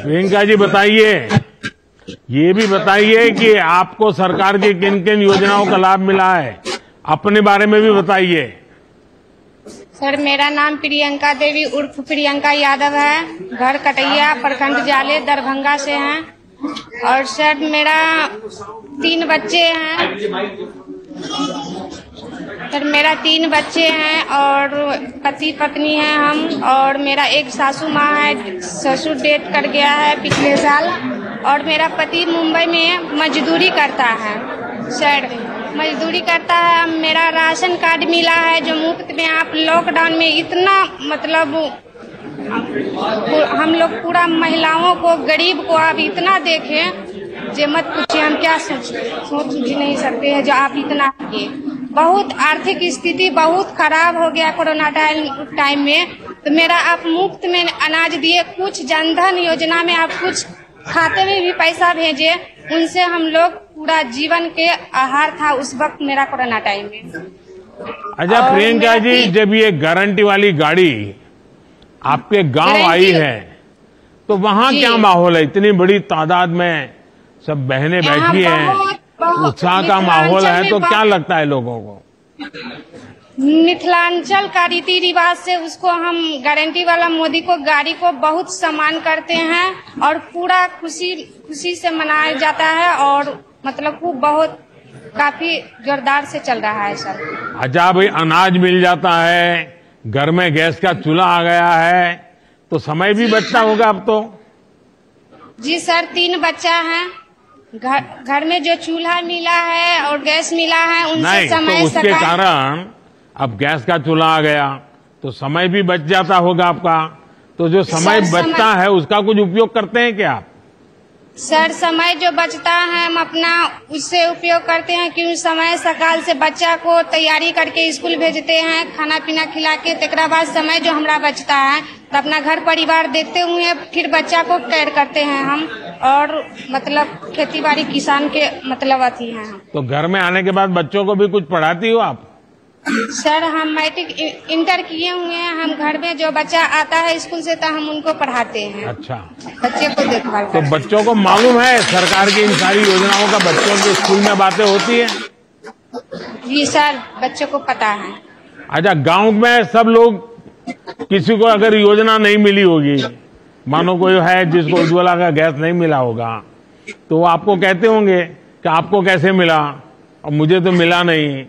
प्रियंका जी बताइए, ये भी बताइए कि आपको सरकार की किन किन योजनाओं का लाभ मिला है, अपने बारे में भी बताइए। सर, मेरा नाम प्रियंका देवी उर्फ प्रियंका यादव है। घर कटैया, प्रखंड जाले, दरभंगा से हैं। और सर, मेरा 3 बच्चे हैं। सर, मेरा 3 बच्चे हैं और पति पत्नी हैं हम। और मेरा एक सासू माँ है, ससुर डेथ कर गया है पिछले साल। और मेरा पति मुंबई में मजदूरी करता है। सर, मजदूरी करता है। मेरा राशन कार्ड मिला है जो मुफ्त में। आप लॉकडाउन में इतना मतलब हम लोग पूरा महिलाओं को, गरीब को आप इतना देखें जे मत पूछिए। हम क्या सोच भी नहीं सकते हैं जो आप इतना किए। बहुत आर्थिक स्थिति बहुत खराब हो गया कोरोना टाइम में। तो मेरा आप मुफ्त में अनाज दिए, कुछ जनधन योजना में आप कुछ खाते में भी पैसा भेजे। उनसे हम लोग पूरा जीवन के आहार था उस वक्त मेरा कोरोना टाइम में। अच्छा प्रियंका जी, जब ये गारंटी वाली गाड़ी आपके गांव आई है तो वहाँ क्या माहौल है? इतनी बड़ी तादाद में सब बहनें बैठी हैं, उत्साह का माहौल है, तो क्या लगता है लोगों को? मिथिलांचल का रीति रिवाज से उसको हम गारंटी वाला मोदी को गाड़ी को बहुत सम्मान करते हैं और पूरा खुशी से मनाया जाता है। और मतलब खूब बहुत काफी जोरदार से चल रहा है सर। अच्छा भाई, अनाज मिल जाता है, घर में गैस का चूल्हा आ गया है, तो समय भी बचता होगा अब तो। जी सर, 3 बच्चा है। घर में जो चूल्हा मिला है और गैस मिला है उनसे समय तो उसके कारण अब गैस का चूल्हा आ गया तो समय भी बच जाता होगा आपका। तो जो समय बचता है उसका कुछ उपयोग करते हैं क्या आप? सर, समय जो बचता है हम अपना उससे उपयोग करते हैं कि उस समय सकाल से बच्चा को तैयारी करके स्कूल भेजते हैं, खाना पीना खिला के। तेकरा बाद समय जो हमारा बचता है तो अपना घर परिवार देखते हुए फिर बच्चा को केयर करते हैं हम। और मतलब खेती बाड़ी किसान के मतलब अथी हैं हम। तो घर में आने के बाद बच्चों को भी कुछ पढ़ाती हो आप? सर, हम मैट्रिक इंटर किए हुए हैं। हम घर में जो बच्चा आता है स्कूल से तो हम उनको पढ़ाते हैं। अच्छा, बच्चे को देखभाल। तो बच्चों को मालूम है सरकार की इन सारी योजनाओं का? बच्चों के स्कूल में बातें होती है? जी सर, बच्चों को पता है। अच्छा, गांव में सब लोग, किसी को अगर योजना नहीं मिली होगी, मानो कोई है जिसको उज्ज्वला का गैस नहीं मिला होगा, तो वो आपको कहते होंगे कि आपको कैसे मिला और मुझे तो मिला नहीं।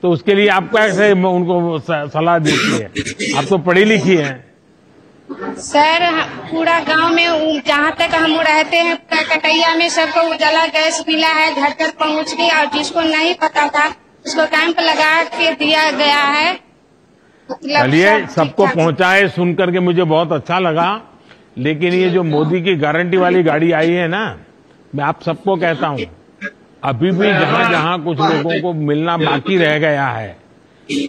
तो उसके लिए आप कैसे उनको सलाह देती है? आप तो पढ़ी लिखी हैं। सर, पूरा गांव में जहाँ तक हम रहते हैं कटैया में सबको उजाला गैस मिला है, घर तक पहुँच गया। और जिसको नहीं पता था उसको कैंप लगा के दिया गया है। चलिए, सबको पहुंचाए सुन करके मुझे बहुत अच्छा लगा। लेकिन ये जो मोदी की गारंटी वाली गाड़ी आई है ना, मैं आप सबको कहता हूँ, अभी भी जहाँ जहाँ कुछ लोगों को मिलना बाकी रह गया है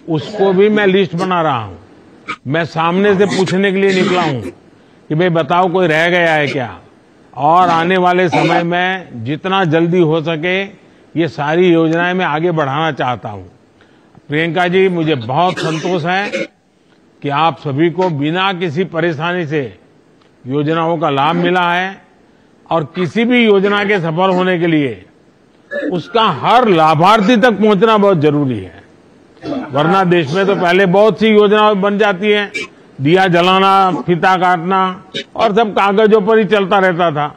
उसको भी मैं लिस्ट बना रहा हूँ। मैं सामने से पूछने के लिए निकला हूँ कि भाई बताओ कोई रह गया है क्या, और आने वाले समय में जितना जल्दी हो सके ये सारी योजनाएं मैं आगे बढ़ाना चाहता हूँ। प्रियंका जी, मुझे बहुत संतोष है कि आप सभी को बिना किसी परेशानी से योजनाओं का लाभ मिला है। और किसी भी योजना के सफल होने के लिए उसका हर लाभार्थी तक पहुंचना बहुत जरूरी है। वरना देश में तो पहले बहुत सी योजनाएं बन जाती हैं, दिया जलाना, फीता काटना और सब कागजों पर ही चलता रहता था।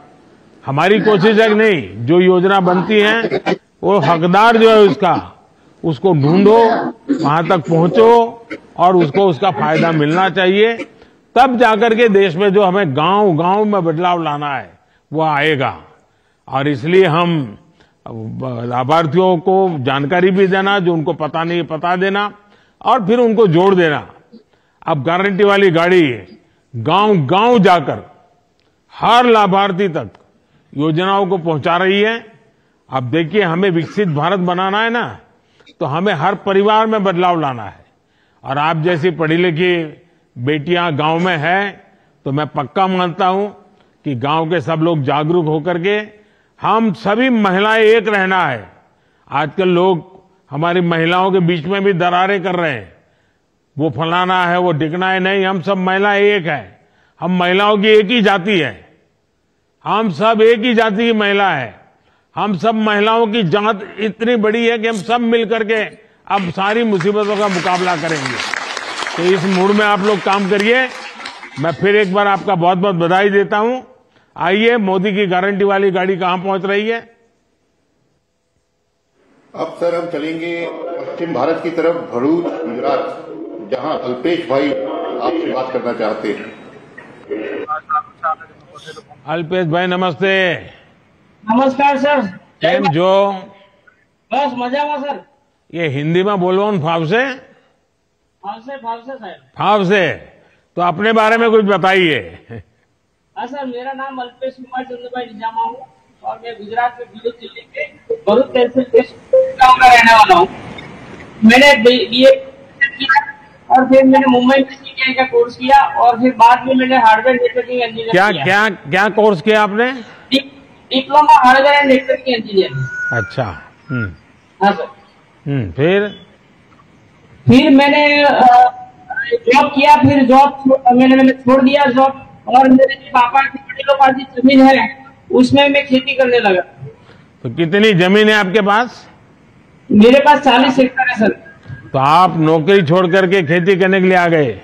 हमारी कोशिश है कि नहीं, जो योजना बनती है वो हकदार जो है उसको ढूंढो, वहां तक पहुंचो और उसको उसका फायदा मिलना चाहिए। तब जाकर के देश में जो हमें गांव गांव में बदलाव लाना है वो आएगा। और इसलिए हम लाभार्थियों को जानकारी भी देना, जो उनको पता नहीं पता देना और फिर उनको जोड़ देना। अब गारंटी वाली गाड़ी गांव गांव जाकर हर लाभार्थी तक योजनाओं को पहुंचा रही है। अब देखिए, हमें विकसित भारत बनाना है ना, तो हमें हर परिवार में बदलाव लाना है। और आप जैसी पढ़ी लिखी बेटियां गांव में हैं तो मैं पक्का मानता हूं कि गांव के सब लोग जागरूक होकर के हम सभी महिलाएं एक रहना है। आजकल लोग हमारी महिलाओं के बीच में भी दरारें कर रहे हैं, वो फलाना है वो ढिकना है। नहीं, हम सब महिलाएं एक है, हम महिलाओं की एक ही जाति है। हम सब एक ही जाति की महिला है। हम सब महिलाओं की जात इतनी बड़ी है कि हम सब मिलकर के अब सारी मुसीबतों का मुकाबला करेंगे। तो इस मूड में आप लोग काम करिए। मैं फिर एक बार आपका बहुत बहुत बधाई देता हूं। आइए, मोदी की गारंटी वाली गाड़ी कहां पहुंच रही है? अब सर हम चलेंगे पश्चिम भारत की तरफ, भरूच, गुजरात, जहां अल्पेश भाई आपसे बात करना चाहते हैं। अल्पेश भाई नमस्ते। नमस्कार सर। केम जो? बस मजा में सर। ये हिंदी में बोलो फाव से साहब। फाव से तो अपने बारे में कुछ बताइए। हाँ सर, मेरा नाम अल्पेश कुमार चंद्रभाई निजामा हूँ और मैं गुजरात के भरूच जिले के भरूच तहसील के गांव का रहने वाला हूँ। मैंने BA किया और फिर मैंने मुंबई में CTI का कोर्स किया और फिर बाद में मैंने हार्डवेयर नेटवर्किंग इंजीनियर किया। क्या कोर्स किया आपने? Diploma hardware and networking engineer. अच्छा। हाँ सर। फिर मैंने जॉब किया। फिर जॉब मैंने छोड़ दिया जॉब, और मेरे पापा की बड़ी जमीन है, उसमें मैं खेती करने लगा। तो कितनी जमीन है आपके पास? मेरे पास 40 हेक्टेयर है सर। तो आप नौकरी छोड़ करके खेती करने के लिए आ गए?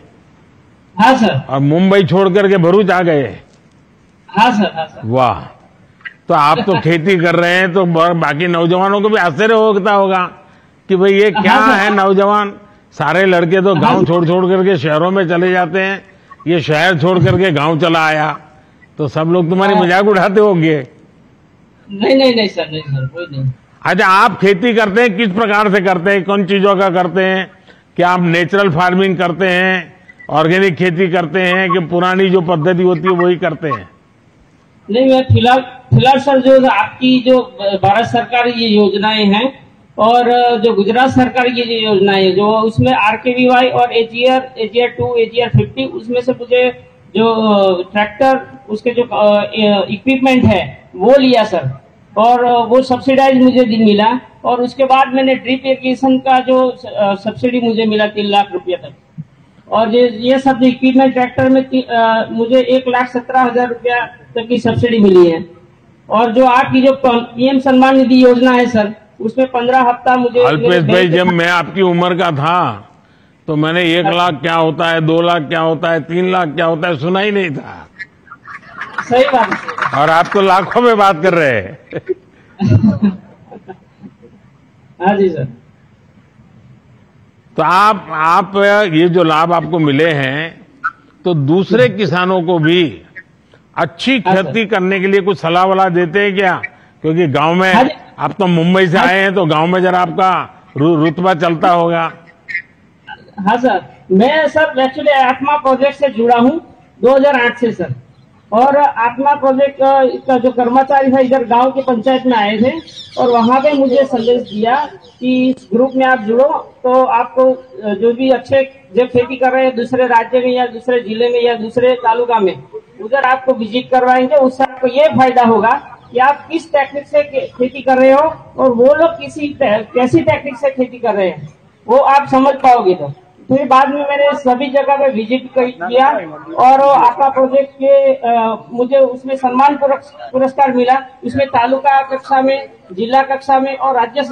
हाँ सर। और मुंबई छोड़ करके भरूच आ गए? हाँ सर। हाँ सर। वाह। तो आप तो खेती कर रहे हैं, तो बाकी नौजवानों को भी आश्चर्य होता होगा कि भाई ये क्या है नौजवान, सारे लड़के तो गांव छोड़ करके शहरों में चले जाते हैं, ये शहर छोड़ करके गांव चला आया। तो सब लोग तुम्हारी मजाक उड़ाते होंगे। नहीं सर, कोई नहीं। अच्छा, आप खेती करते हैं, किस प्रकार से करते हैं, कौन चीजों का करते हैं? क्या आप नेचुरल फार्मिंग करते हैं, ऑर्गेनिक खेती करते हैं, कि पुरानी जो पद्धति होती है वही करते हैं? नहीं, मैं फिलहाल सर जो आपकी जो भारत सरकार ये योजनाएं हैं और जो गुजरात सरकार की जो योजनाएं है, जो उसमें RKVY और AGR 2, AGR 50, उसमें से मुझे जो ट्रैक्टर, उसके जो इक्विपमेंट है वो लिया सर, और वो सब्सिडाइज मुझे मिला। और उसके बाद मैंने ड्रिप इरिगेशन का जो सब्सिडी मुझे मिला 3 लाख रुपया तक। और ये सब इक्विपमेंट ट्रैक्टर में मुझे 1,17,000 रुपया तक की सब्सिडी मिली है। और जो आपकी जो PM सम्मान निधि योजना है सर, उसमें 15 हफ्ता मुझे। अल्पेश भाई, जब मैं आपकी उम्र का था तो मैंने 1 लाख क्या होता है, 2 लाख क्या होता है, 3 लाख क्या होता है सुना ही नहीं था। सही बात है। और आप तो लाखों में बात कर रहे हैं। हाँ जी सर। तो आप ये जो लाभ आपको मिले हैं, तो दूसरे किसानों को भी अच्छी खेती करने के लिए कुछ सलाह वलाह देते हैं क्या? क्योंकि गांव में आप तो मुंबई से आए हैं, तो गांव में जरा आपका रुतबा चलता होगा। हाँ सर, मैं सर एक्चुअली आत्मा प्रोजेक्ट से जुड़ा हूँ 2008 से सर। और आत्मा प्रोजेक्ट का जो कर्मचारी था इधर गांव के पंचायत में आए थे, और वहां पे मुझे संदेश दिया कि इस ग्रुप में आप जुड़ो, तो आपको जो भी अच्छे जो खेती कर रहे हैं दूसरे राज्य में या दूसरे जिले में या दूसरे तालुका में, उधर आपको विजिट करवाएंगे। उससे आपको ये फायदा होगा कि आप किस टेक्निक से खेती कर रहे हो और वो लोग कैसी टेक्निक से खेती कर रहे हैं, वो आप समझ पाओगे। तो फिर बाद में मैंने सभी जगह पे विजिट किया, और आपका प्रोजेक्ट के मुझे उसमें सम्मान पुरस्कार मिला। उसमें तालुका कक्षा में, जिला कक्षा में और राज्य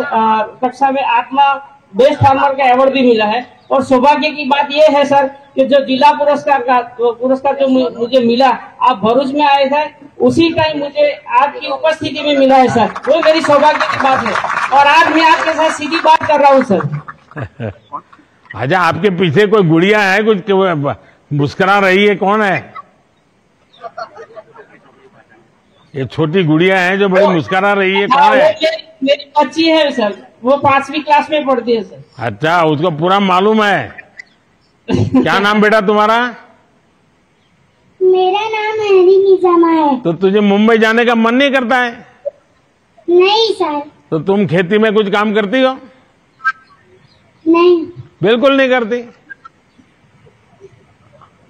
कक्षा में आत्मा बेस्ट फार्मर का अवार्ड भी मिला है। और सौभाग्य की बात यह है सर कि जो जिला पुरस्कार जो मुझे मिला, आप भरूच में आए थे, उसी का ही मुझे आपकी उपस्थिति में मिला है सर। वो मेरी सौभाग्य की बात है, और आज मैं आपके साथ सीधी बात कर रहा हूँ सर। अच्छा, आपके पीछे कोई गुड़िया है कुछ मुस्कुरा रही है, कौन है ये छोटी गुड़िया है जो बड़ी मुस्कुरा रही है, कौन है? मेरी बच्ची है सर, वो 5वीं क्लास में पढ़ती है सर। अच्छा, उसको पूरा मालूम है। क्या नाम बेटा तुम्हारा? मेरा नाम हैरी निजामा है। तो तुझे मुंबई जाने का मन नहीं करता है? नहीं सर। तो तुम खेती में कुछ काम करती हो? नहीं, बिल्कुल नहीं करती।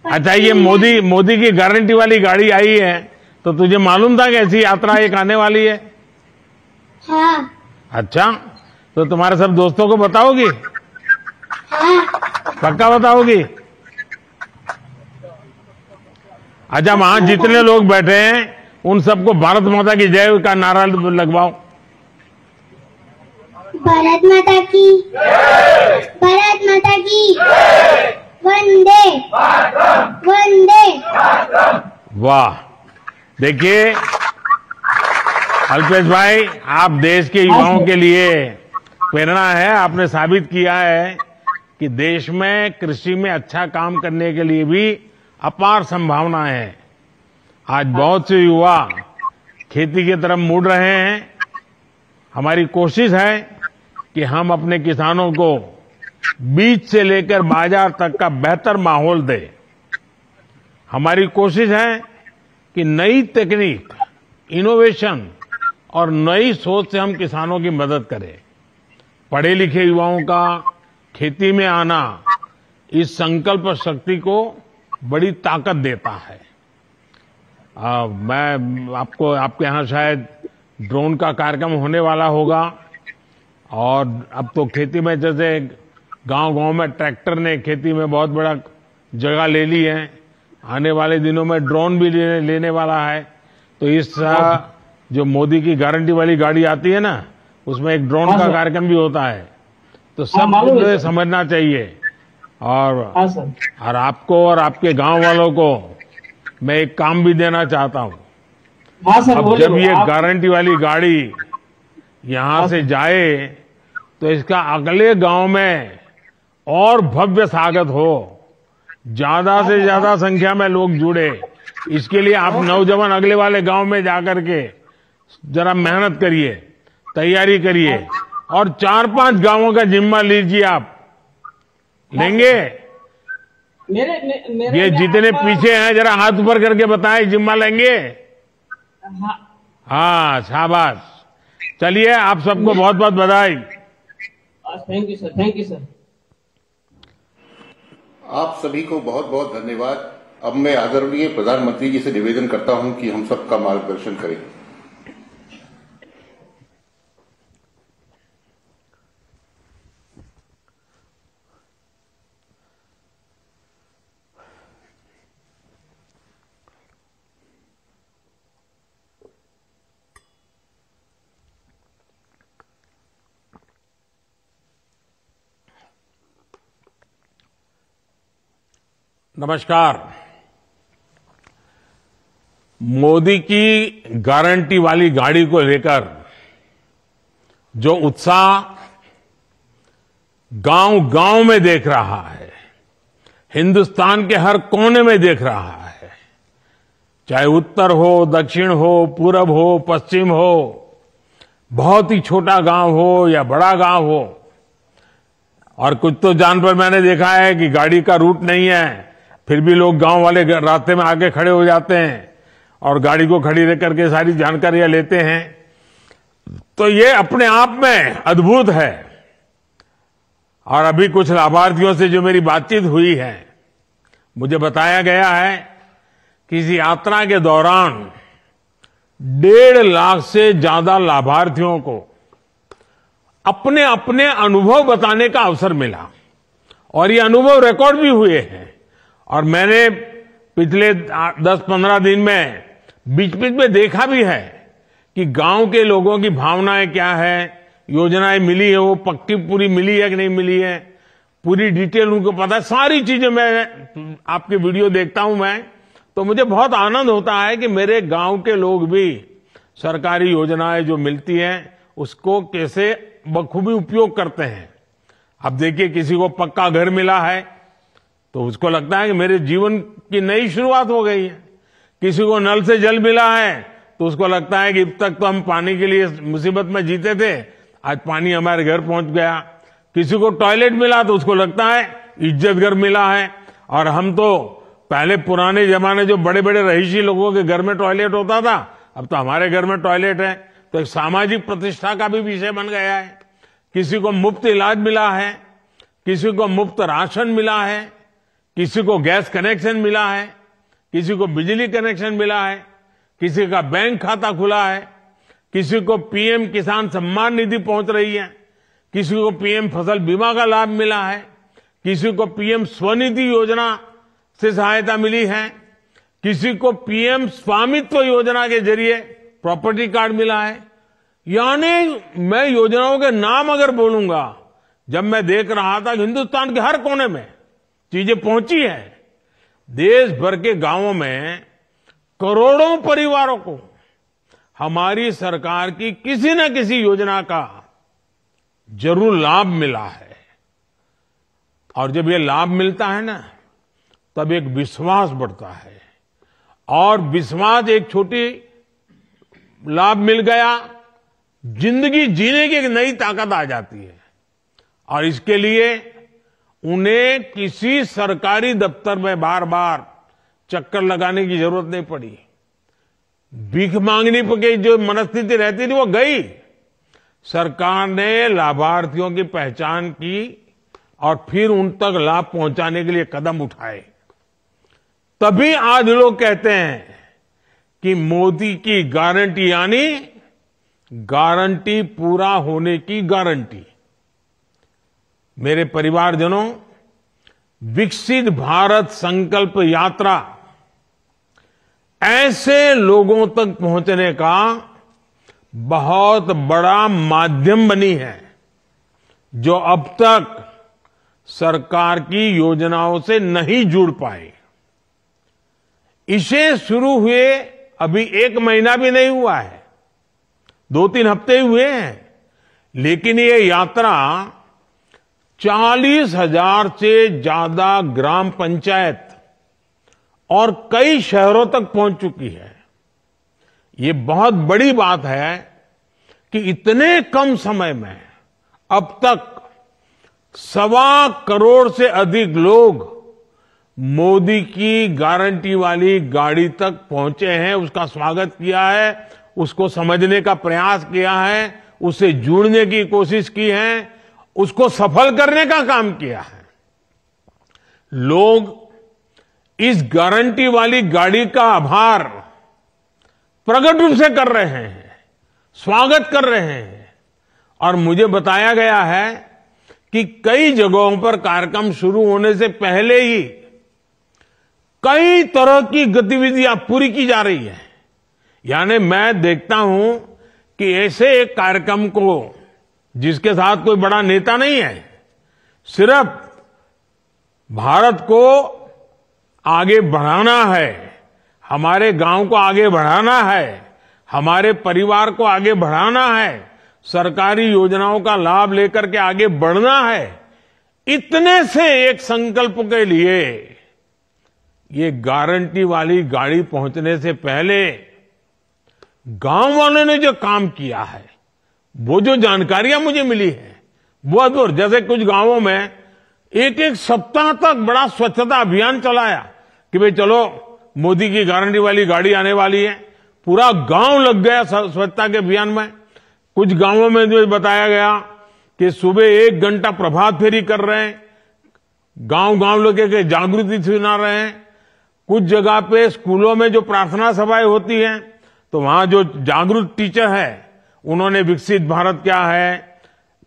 अच्छा, ये मोदी की गारंटी वाली गाड़ी आई है, तो तुझे मालूम था कि ऐसी यात्रा एक आने वाली है? हाँ। अच्छा, तो तुम्हारे सब दोस्तों को बताओगी? हाँ। पक्का बताओगी? अच्छा, वहां जितने लोग बैठे हैं उन सबको भारत माता की जय का नारा लगवाओ। भारत माता की, भारत माता की, वंदे वंदे। वाह, देखिए अल्पेश भाई, आप देश के युवाओं के लिए प्रेरणा है। आपने साबित किया है कि देश में कृषि में अच्छा काम करने के लिए भी अपार संभावनाएं हैं। आज बहुत से युवा खेती की तरफ मुड़ रहे हैं। हमारी कोशिश है कि हम अपने किसानों को बीज से लेकर बाजार तक का बेहतर माहौल दें। हमारी कोशिश है कि नई तकनीक, इनोवेशन और नई सोच से हम किसानों की मदद करें। पढ़े लिखे युवाओं का खेती में आना इस संकल्प शक्ति को बड़ी ताकत देता है। मैं आपको, आपके यहाँ शायद ड्रोन का कार्यक्रम होने वाला होगा, और अब तो खेती में जैसे गांव-गांव में ट्रैक्टर ने खेती में बहुत बड़ा जगह ले ली है। आने वाले दिनों में ड्रोन भी लेने वाला है। तो इस जो मोदी की गारंटी वाली गाड़ी आती है ना, उसमें एक ड्रोन का कार्यक्रम भी होता है। तो सब मुझे समझना चाहिए। और आपको और आपके गांव वालों को मैं एक काम भी देना चाहता हूं। अब जब ये गारंटी वाली गाड़ी यहां से जाए तो इसका अगले गांव में और भव्य स्वागत हो, ज्यादा से ज्यादा संख्या में लोग जुड़े। इसके लिए आप नौजवान अगले वाले गांव में जाकर के जरा मेहनत करिए, तैयारी करिए, और 4-5 गांवों का जिम्मा लीजिए। आप लेंगे? मेरे ये जितने पीछे हैं जरा हाथ ऊपर करके बताएं, जिम्मा लेंगे? हाँ, शाबाश। चलिए, आप सबको बहुत बहुत बधाई। Thank you sir, thank you sir. आप सभी को बहुत बहुत धन्यवाद। अब मैं आदरणीय प्रधानमंत्री जी से निवेदन करता हूं कि हम सबका मार्गदर्शन करें। नमस्कार। मोदी की गारंटी वाली गाड़ी को लेकर जो उत्साह गांव-गांव में देख रहा है, हिंदुस्तान के हर कोने में देख रहा है, चाहे उत्तर हो, दक्षिण हो, पूरब हो, पश्चिम हो, बहुत ही छोटा गांव हो या बड़ा गांव हो, और कुछ तो जान पर मैंने देखा है कि गाड़ी का रूट नहीं है, फिर भी लोग गांव वाले रास्ते में आके खड़े हो जाते हैं और गाड़ी को खड़ी रख करके सारी जानकारियां लेते हैं। तो ये अपने आप में अद्भुत है। और अभी कुछ लाभार्थियों से जो मेरी बातचीत हुई है, मुझे बताया गया है कि इस यात्रा के दौरान 1.5 लाख से ज्यादा लाभार्थियों को अपने अपने अनुभव बताने का अवसर मिला, और ये अनुभव रिकॉर्ड भी हुए हैं। और मैंने पिछले 10-15 दिन में बीच बीच में देखा भी है कि गांव के लोगों की भावनाएं क्या है, योजनाएं मिली है वो पक्की पूरी मिली है कि नहीं मिली है, पूरी डिटेल उनको पता है। सारी चीजें मैं आपके वीडियो देखता हूं मैं, तो मुझे बहुत आनंद होता है कि मेरे गांव के लोग भी सरकारी योजनाएं जो मिलती हैं उसको कैसे बखूबी उपयोग करते हैं। अब देखिए, किसी को पक्का घर मिला है तो उसको लगता है कि मेरे जीवन की नई शुरुआत हो गई है। किसी को नल से जल मिला है तो उसको लगता है कि अब तक तो हम पानी के लिए मुसीबत में जीते थे, आज पानी हमारे घर पहुंच गया। किसी को टॉयलेट मिला तो उसको लगता है इज्जत घर मिला है। और हम तो पहले पुराने जमाने जो बड़े बड़े रहीशी लोगों के घर में टॉयलेट होता था, अब तो हमारे घर में टॉयलेट है, तो एक सामाजिक प्रतिष्ठा का भी विषय बन गया है। किसी को मुफ्त इलाज मिला है, किसी को मुफ्त राशन मिला है, किसी को गैस कनेक्शन मिला है, किसी को बिजली कनेक्शन मिला है, किसी का बैंक खाता खुला है, किसी को पीएम किसान सम्मान निधि पहुंच रही है, किसी को पीएम फसल बीमा का लाभ मिला है, किसी को पीएम स्वनिधि योजना से सहायता मिली है, किसी को पीएम स्वामित्व योजना के जरिए प्रॉपर्टी कार्ड मिला है। यानी मैं योजनाओं के नाम अगर बोलूंगा, जब मैं देख रहा था कि हिंदुस्तान के हर कोने में चीजें पहुंची है। देश भर के गांवों में करोड़ों परिवारों को हमारी सरकार की किसी न किसी योजना का जरूर लाभ मिला है। और जब ये लाभ मिलता है ना, तब एक विश्वास बढ़ता है, और विश्वास एक छोटी लाभ मिल गया, जिंदगी जीने की एक नई ताकत आ जाती है। और इसके लिए उन्हें किसी सरकारी दफ्तर में बार बार चक्कर लगाने की जरूरत नहीं पड़ी। भीख मांगने की जो मनस्थिति रहती थी वो गई। सरकार ने लाभार्थियों की पहचान की और फिर उन तक लाभ पहुंचाने के लिए कदम उठाए। तभी आज लोग कहते हैं कि मोदी की गारंटी यानी गारंटी पूरा होने की गारंटी। मेरे परिवारजनों, विकसित भारत संकल्प यात्रा ऐसे लोगों तक पहुंचने का बहुत बड़ा माध्यम बनी है जो अब तक सरकार की योजनाओं से नहीं जुड़ पाए। इसे शुरू हुए अभी 1 महीना भी नहीं हुआ है, 2-3 हफ्ते हुए हैं, लेकिन ये यात्रा 40,000 से ज्यादा ग्राम पंचायत और कई शहरों तक पहुंच चुकी है। ये बहुत बड़ी बात है कि इतने कम समय में अब तक 1.25 करोड़ से अधिक लोग मोदी की गारंटी वाली गाड़ी तक पहुंचे हैं, उसका स्वागत किया है, उसको समझने का प्रयास किया है, उससे जुड़ने की कोशिश की है, उसको सफल करने का काम किया है। लोग इस गारंटी वाली गाड़ी का आभार प्रकट रूप से कर रहे हैं, स्वागत कर रहे हैं। और मुझे बताया गया है कि कई जगहों पर कार्यक्रम शुरू होने से पहले ही कई तरह की गतिविधियां पूरी की जा रही है। यानी मैं देखता हूं कि ऐसे एक कार्यक्रम को, जिसके साथ कोई बड़ा नेता नहीं है, सिर्फ भारत को आगे बढ़ाना है, हमारे गांव को आगे बढ़ाना है, हमारे परिवार को आगे बढ़ाना है, सरकारी योजनाओं का लाभ लेकर के आगे बढ़ना है, इतने से एक संकल्प के लिए ये गारंटी वाली गाड़ी पहुंचने से पहले गांव वालों ने जो काम किया है, वो जो जानकारियां मुझे मिली है वो अद्भुत। जैसे कुछ गांवों में एक सप्ताह तक बड़ा स्वच्छता अभियान चलाया कि भाई चलो मोदी की गारंटी वाली गाड़ी आने वाली है, पूरा गांव लग गया स्वच्छता के अभियान में। कुछ गांवों में जो बताया गया कि सुबह 1 घंटा प्रभात फेरी कर रहे हैं, गांव लोग के जागृति सुना रहे हैं। कुछ जगह पे स्कूलों में जो प्रार्थना सभाएं होती हैं, तो वहां जो जागरूक टीचर है, उन्होंने विकसित भारत क्या है,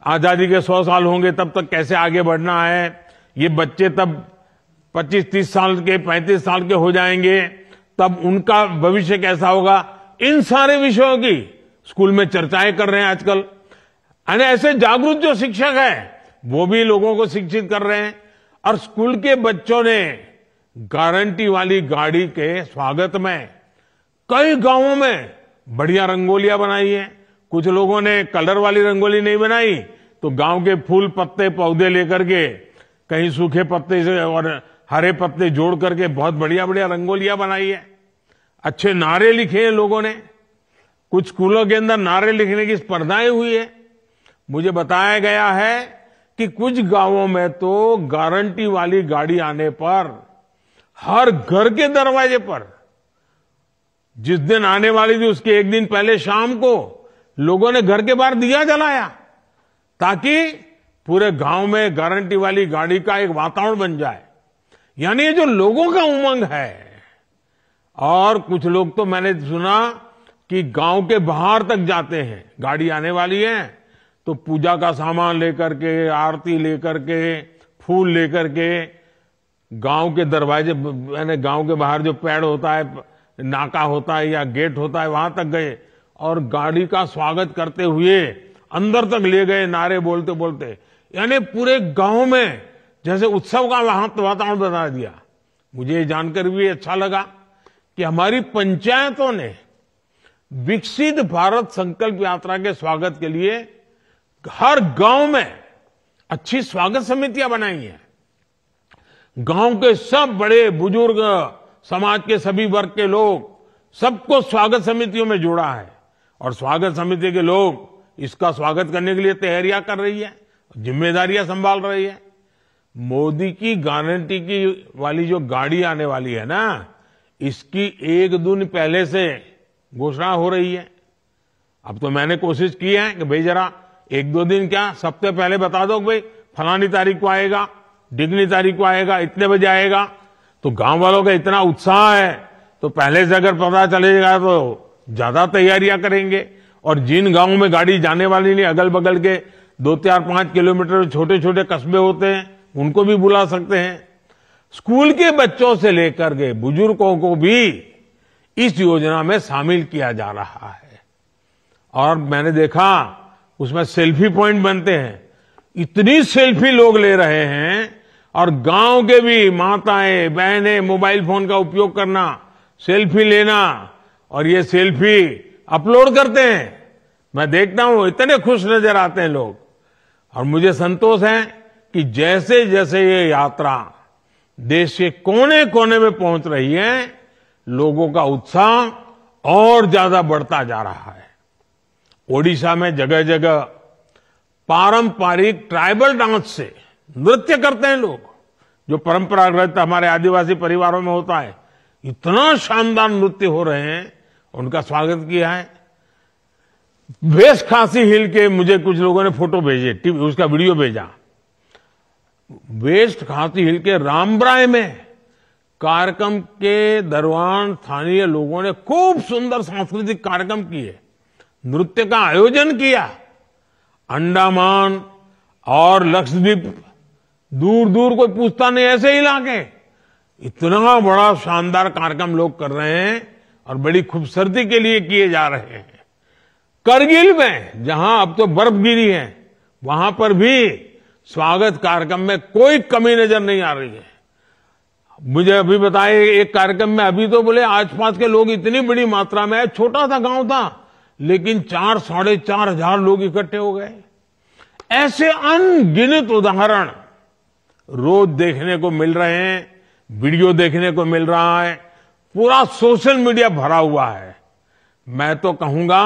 आजादी के 100 साल होंगे तब तक कैसे आगे बढ़ना है, ये बच्चे तब 25-30 साल के 35 साल के हो जाएंगे, तब उनका भविष्य कैसा होगा, इन सारे विषयों की स्कूल में चर्चाएं कर रहे हैं आजकल। यानी ऐसे जागरूक जो शिक्षक है वो भी लोगों को शिक्षित कर रहे हैं। और स्कूल के बच्चों ने गारंटी वाली गाड़ी के स्वागत में कई गांवों में बढ़िया रंगोलियां बनाई है। कुछ लोगों ने कलर वाली रंगोली नहीं बनाई, तो गांव के फूल पत्ते पौधे लेकर के, कहीं सूखे पत्ते से और हरे पत्ते जोड़ करके बहुत बढ़िया बढ़िया रंगोलियां बनाई है। अच्छे नारे लिखे हैं लोगों ने। कुछ स्कूलों के अंदर नारे लिखने की स्पर्धाएं हुई है। मुझे बताया गया है कि कुछ गांवों में तो गारंटी वाली गाड़ी आने पर हर घर के दरवाजे पर, जिस दिन आने वाली थी उसके 1 दिन पहले शाम को लोगों ने घर के बाहर दिया जलाया, ताकि पूरे गांव में गारंटी वाली गाड़ी का एक वातावरण बन जाए। यानी ये जो लोगों का उमंग है। और कुछ लोग तो मैंने सुना कि गांव के बाहर तक जाते हैं, गाड़ी आने वाली है तो पूजा का सामान लेकर के, आरती लेकर के, फूल लेकर के, गांव के दरवाजे, यानी गांव के बाहर जो पेड़ होता है, नाका होता है या गेट होता है, वहां तक गए और गाड़ी का स्वागत करते हुए अंदर तक ले गए, नारे बोलते बोलते। यानी पूरे गांव में जैसे उत्सव का वातावरण बना दिया। मुझे ये जानकर भी अच्छा लगा कि हमारी पंचायतों ने विकसित भारत संकल्प यात्रा के स्वागत के लिए हर गांव में अच्छी स्वागत समितियां बनाई हैं। गांव के सब बड़े बुजुर्ग, समाज के सभी वर्ग के लोग, सबको स्वागत समितियों में जोड़ा है और स्वागत समिति के लोग इसका स्वागत करने के लिए तैयारियां कर रही है, जिम्मेदारियां संभाल रही है। मोदी की गारंटी की वाली जो गाड़ी आने वाली है ना, इसकी एक दिन पहले से घोषणा हो रही है। अब तो मैंने कोशिश की है कि भाई जरा एक दो दिन क्या, सप्ताह पहले बता दो भाई फलानी तारीख को आएगा, डिगनी तारीख को आएगा, इतने बजे आएगा। तो गांव वालों का इतना उत्साह है तो पहले से अगर पता चलेगा तो ज्यादा तैयारियां करेंगे। और जिन गांवों में गाड़ी जाने वाली नहीं, अगल बगल के 2, 4, 5 किलोमीटर छोटे छोटे कस्बे होते हैं, उनको भी बुला सकते हैं। स्कूल के बच्चों से लेकर के बुजुर्गों को भी इस योजना में शामिल किया जा रहा है। और मैंने देखा उसमें सेल्फी पॉइंट बनते हैं, इतनी सेल्फी लोग ले रहे हैं। और गांव के भी माताएं बहनें मोबाइल फोन का उपयोग करना, सेल्फी लेना और ये सेल्फी अपलोड करते हैं। मैं देखता हूं इतने खुश नजर आते हैं लोग। और मुझे संतोष है कि जैसे जैसे ये यात्रा देश के कोने कोने में पहुंच रही है, लोगों का उत्साह और ज्यादा बढ़ता जा रहा है। ओडिशा में जगह जगह पारंपरिक ट्राइबल डांस से नृत्य करते हैं लोग, जो परंपरागत हमारे आदिवासी परिवारों में होता है। इतना शानदार नृत्य हो रहे हैं, उनका स्वागत किया है। वेस्ट खासी हिल के मुझे कुछ लोगों ने फोटो भेजे, उसका वीडियो भेजा। वेस्ट खासी हिल के रामब्राय में कार्यक्रम के दौरान स्थानीय लोगों ने खूब सुंदर सांस्कृतिक कार्यक्रम किए, नृत्य का आयोजन किया। अंडमान और लक्षद्वीप, दूर दूर कोई पूछता नहीं, ऐसे इलाके इतना बड़ा शानदार कार्यक्रम लोग कर रहे हैं और बड़ी खूबसूरती के लिए किए जा रहे हैं। करगिल में जहां अब तो बर्फ गिरी है, वहां पर भी स्वागत कार्यक्रम में कोई कमी नजर नहीं आ रही है। मुझे अभी बताए एक कार्यक्रम में, अभी तो बोले आसपास के लोग इतनी बड़ी मात्रा में, छोटा सा गांव था लेकिन 4-4.5 हजार लोग इकट्ठे हो गए। ऐसे अनगिनत उदाहरण रोज देखने को मिल रहे हैं, वीडियो देखने को मिल रहा है, पूरा सोशल मीडिया भरा हुआ है। मैं तो कहूंगा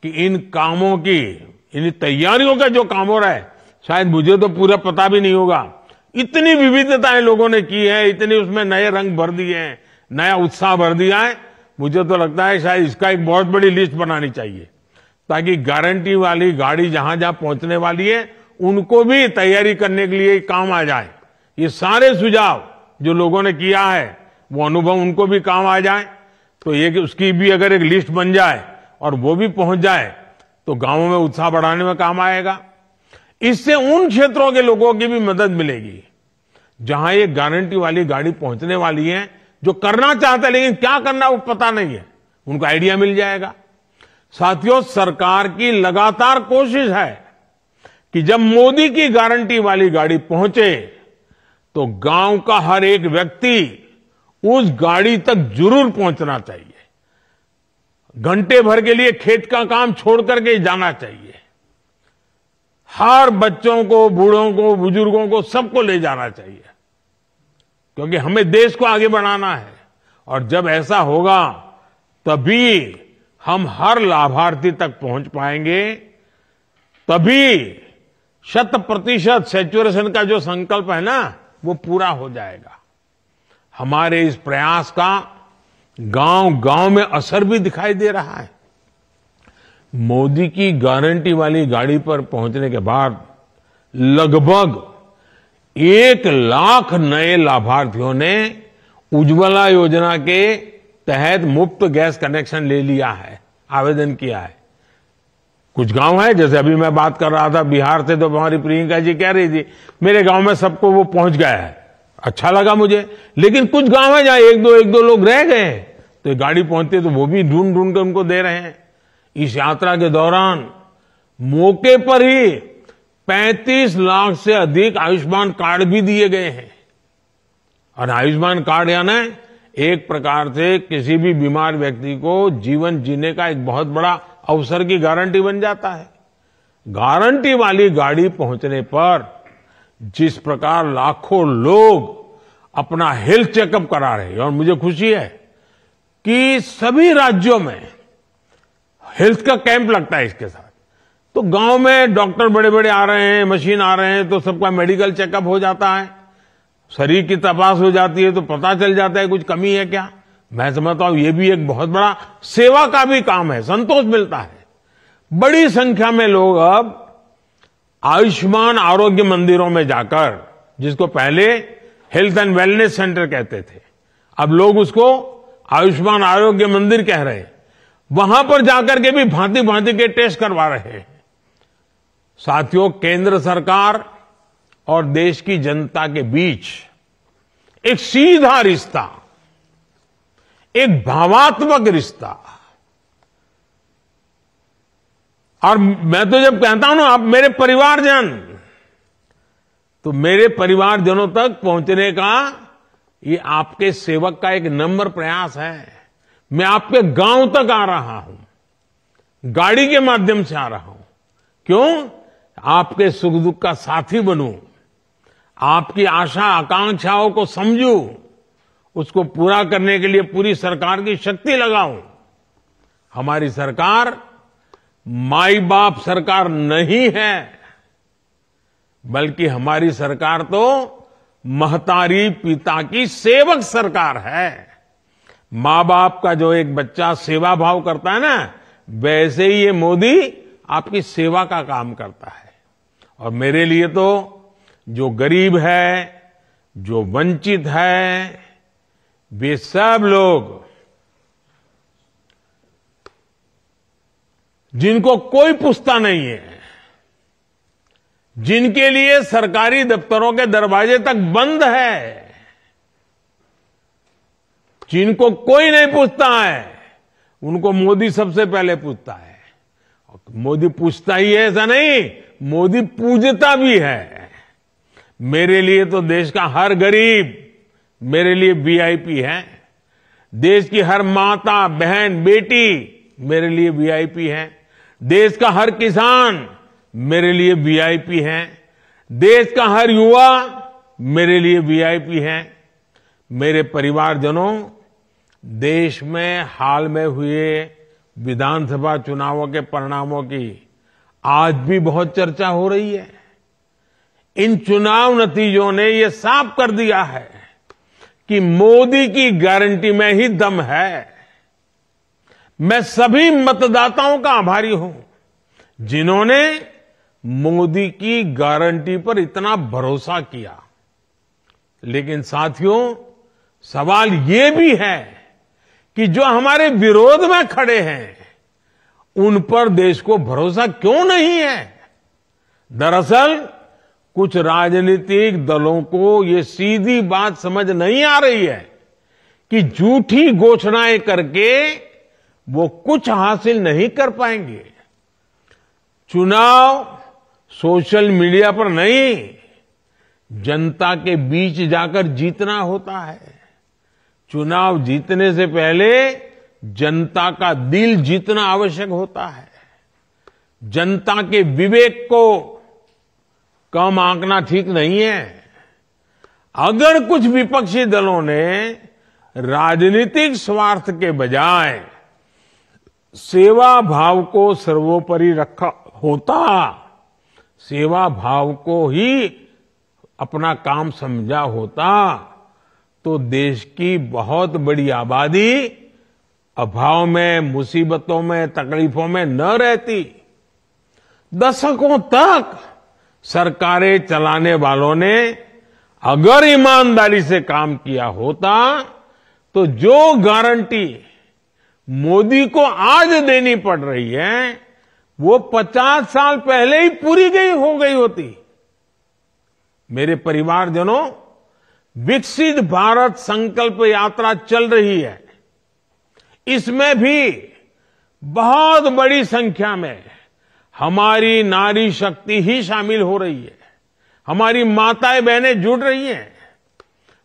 कि इन कामों की, इन तैयारियों का जो काम हो रहा है, शायद मुझे तो पूरा पता भी नहीं होगा। इतनी विविधताएं लोगों ने की है, इतनी उसमें नए रंग भर दिए हैं, नया उत्साह भर दिया है। मुझे तो लगता है शायद इसका एक बहुत बड़ी लिस्ट बनानी चाहिए, ताकि गारंटी वाली गाड़ी जहां जहां पहुंचने वाली है उनको भी तैयारी करने के लिए काम आ जाए। ये सारे सुझाव जो लोगों ने किया है, वो अनुभव उनको भी काम आ जाए। तो ये कि उसकी भी अगर एक लिस्ट बन जाए और वो भी पहुंच जाए तो गांवों में उत्साह बढ़ाने में काम आएगा। इससे उन क्षेत्रों के लोगों की भी मदद मिलेगी जहां ये गारंटी वाली गाड़ी पहुंचने वाली है, जो करना चाहते हैं लेकिन क्या करना वो पता नहीं है, उनको आइडिया मिल जाएगा। साथियों, सरकार की लगातार कोशिश है कि जब मोदी की गारंटी वाली गाड़ी पहुंचे तो गांव का हर एक व्यक्ति उस गाड़ी तक जरूर पहुंचना चाहिए। घंटे भर के लिए खेत का काम छोड़ करके जाना चाहिए। हर बच्चों को, बूढ़ों को, बुजुर्गों को, सबको ले जाना चाहिए, क्योंकि हमें देश को आगे बढ़ाना है। और जब ऐसा होगा तभी हम हर लाभार्थी तक पहुंच पाएंगे, तभी 100% सैचुरेशन का जो संकल्प है ना, वो पूरा हो जाएगा। हमारे इस प्रयास का गांव गांव में असर भी दिखाई दे रहा है। मोदी की गारंटी वाली गाड़ी पर पहुंचने के बाद लगभग 1 लाख नए लाभार्थियों ने उज्ज्वला योजना के तहत मुफ्त गैस कनेक्शन ले लिया है, आवेदन किया है। कुछ गांव है, जैसे अभी मैं बात कर रहा था बिहार से, तो हमारी प्रियंका जी कह रही थी मेरे गांव में सबको वो पहुंच गया है। अच्छा लगा मुझे। लेकिन कुछ गांव है जहां एक दो लोग रह गए, तो गाड़ी पहुंचती तो वो भी ढूंढ ढूंढ कर उनको दे रहे हैं। इस यात्रा के दौरान मौके पर ही 35 लाख से अधिक आयुष्मान कार्ड भी दिए गए हैं। और आयुष्मान कार्ड यानी एक प्रकार से किसी भी बीमार व्यक्ति को जीवन जीने का एक बहुत बड़ा अवसर की गारंटी बन जाता है। गारंटी वाली गाड़ी पहुंचने पर जिस प्रकार लाखों लोग अपना हेल्थ चेकअप करा रहे हैं, और मुझे खुशी है कि सभी राज्यों में हेल्थ का कैंप लगता है इसके साथ। तो गांव में डॉक्टर बड़े बड़े आ रहे हैं, मशीन आ रहे हैं, तो सबका मेडिकल चेकअप हो जाता है, शरीर की तपास हो जाती है, तो पता चल जाता है कुछ कमी है क्या। मैं समझता हूं ये भी एक बहुत बड़ा सेवा का भी काम है, संतोष मिलता है। बड़ी संख्या में लोग अब आयुष्मान आरोग्य मंदिरों में जाकर, जिसको पहले हेल्थ एंड वेलनेस सेंटर कहते थे, अब लोग उसको आयुष्मान आरोग्य मंदिर कह रहे हैं, वहां पर जाकर के भी भांति भांति के टेस्ट करवा रहे हैं। साथियों, केंद्र सरकार और देश की जनता के बीच एक सीधा रिश्ता, एक भावात्मक रिश्ता। और मैं तो जब कहता हूं ना आप मेरे परिवारजन, तो मेरे परिवारजनों तक पहुंचने का ये आपके सेवक का एक नम्र प्रयास है। मैं आपके गांव तक आ रहा हूं, गाड़ी के माध्यम से आ रहा हूं। क्यों? आपके सुख दुख का साथी बनूं, आपकी आशा आकांक्षाओं को समझूं, उसको पूरा करने के लिए पूरी सरकार की शक्ति लगाऊं। हमारी सरकार माई बाप सरकार नहीं है, बल्कि हमारी सरकार तो महतारी पिता की सेवक सरकार है। मां बाप का जो एक बच्चा सेवा भाव करता है ना, वैसे ही ये मोदी आपकी सेवा का काम करता है। और मेरे लिए तो जो गरीब है, जो वंचित है, वे सब लोग जिनको कोई पूछता नहीं है, जिनके लिए सरकारी दफ्तरों के दरवाजे तक बंद है, जिनको कोई नहीं पूछता है, उनको मोदी सबसे पहले पूछता है। मोदी पूछता ही है ऐसा नहीं, मोदी पूजता भी है। मेरे लिए तो देश का हर गरीब मेरे लिए वीआईपी है। देश की हर माता बहन बेटी मेरे लिए वीआईपी है। देश का हर किसान मेरे लिए वीआईपी है। देश का हर युवा मेरे लिए वीआईपी है। मेरे परिवारजनों, देश में हाल में हुए विधानसभा चुनावों के परिणामों की आज भी बहुत चर्चा हो रही है। इन चुनाव नतीजों ने ये साफ कर दिया है कि मोदी की गारंटी में ही दम है। मैं सभी मतदाताओं का आभारी हूं जिन्होंने मोदी की गारंटी पर इतना भरोसा किया। लेकिन साथियों, सवाल ये भी है कि जो हमारे विरोध में खड़े हैं, उन पर देश को भरोसा क्यों नहीं है? दरअसल कुछ राजनीतिक दलों को ये सीधी बात समझ नहीं आ रही है कि झूठी घोषणाएं करके वो कुछ हासिल नहीं कर पाएंगे। चुनाव सोशल मीडिया पर नहीं, जनता के बीच जाकर जीतना होता है। चुनाव जीतने से पहले जनता का दिल जीतना आवश्यक होता है। जनता के विवेक को कम आंकना ठीक नहीं है। अगर कुछ विपक्षी दलों ने राजनीतिक स्वार्थ के बजाय सेवा भाव को सर्वोपरि रखा होता, सेवा भाव को ही अपना काम समझा होता, तो देश की बहुत बड़ी आबादी अभाव में, मुसीबतों में, तकलीफों में न रहती। दशकों तक सरकारें चलाने वालों ने अगर ईमानदारी से काम किया होता, तो जो गारंटी मोदी को आज देनी पड़ रही है, वो 50 साल पहले ही पूरी हो गई होती। मेरे परिवारजनों, विकसित भारत संकल्प यात्रा चल रही है। इसमें भी बहुत बड़ी संख्या में हमारी नारी शक्ति ही शामिल हो रही है। हमारी माताएं बहनें जुड़ रही हैं।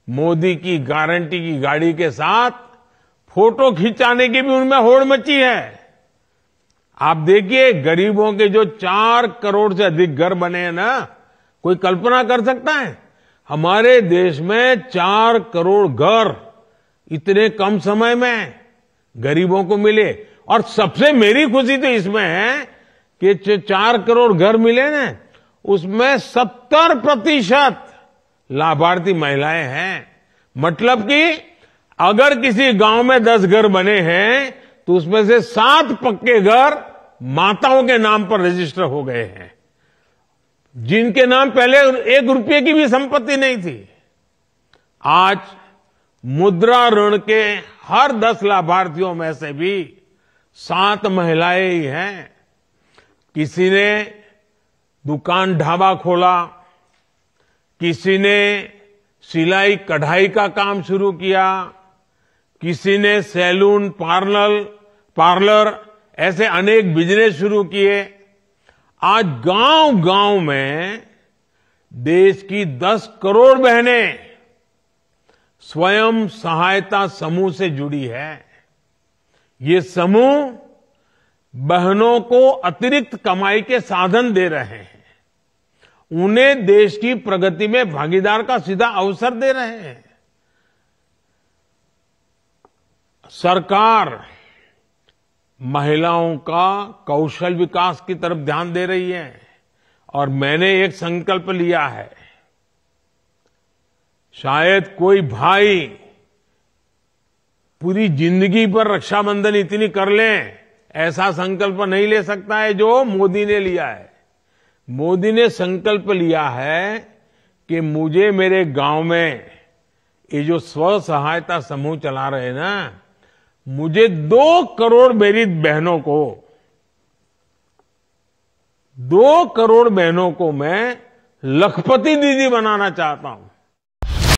मोदी की गारंटी की गाड़ी के साथ फोटो खिंचाने की भी उनमें होड़ मची है। आप देखिए, गरीबों के जो 4 करोड़ से अधिक घर बने हैं ना, कोई कल्पना कर सकता है हमारे देश में 4 करोड़ घर इतने कम समय में गरीबों को मिले। और सबसे मेरी खुशी तो इसमें है कि 4 करोड़ घर मिले ना, उसमें 70% लाभार्थी महिलाएं हैं। मतलब कि अगर किसी गांव में 10 घर बने हैं तो उसमें से 7 पक्के घर माताओं के नाम पर रजिस्टर हो गए हैं, जिनके नाम पहले 1 रुपये की भी संपत्ति नहीं थी। आज मुद्रा ऋण के हर 10 लाभार्थियों में से भी 7 महिलाएं ही हैं। किसी ने दुकान ढाबा खोला, किसी ने सिलाई कढ़ाई का काम शुरू किया, किसी ने सैलून पार्लर ऐसे अनेक बिजनेस शुरू किए। आज गांव-गांव में देश की 10 करोड़ बहनें स्वयं सहायता समूह से जुड़ी है। ये समूह बहनों को अतिरिक्त कमाई के साधन दे रहे हैं, उन्हें देश की प्रगति में भागीदार का सीधा अवसर दे रहे हैं। सरकार महिलाओं का कौशल विकास की तरफ ध्यान दे रही है और मैंने एक संकल्प लिया है। शायद कोई भाई पूरी जिंदगी पर रक्षाबंधन इतनी कर लें, ऐसा संकल्प नहीं ले सकता है जो मोदी ने लिया है। मोदी ने संकल्प लिया है कि मुझे मेरे गांव में ये जो स्व सहायता समूह चला रहे हैं ना, मुझे 2 करोड़ मेरी बहनों को 2 करोड़ बहनों को मैं लखपति दीदी बनाना चाहता हूं।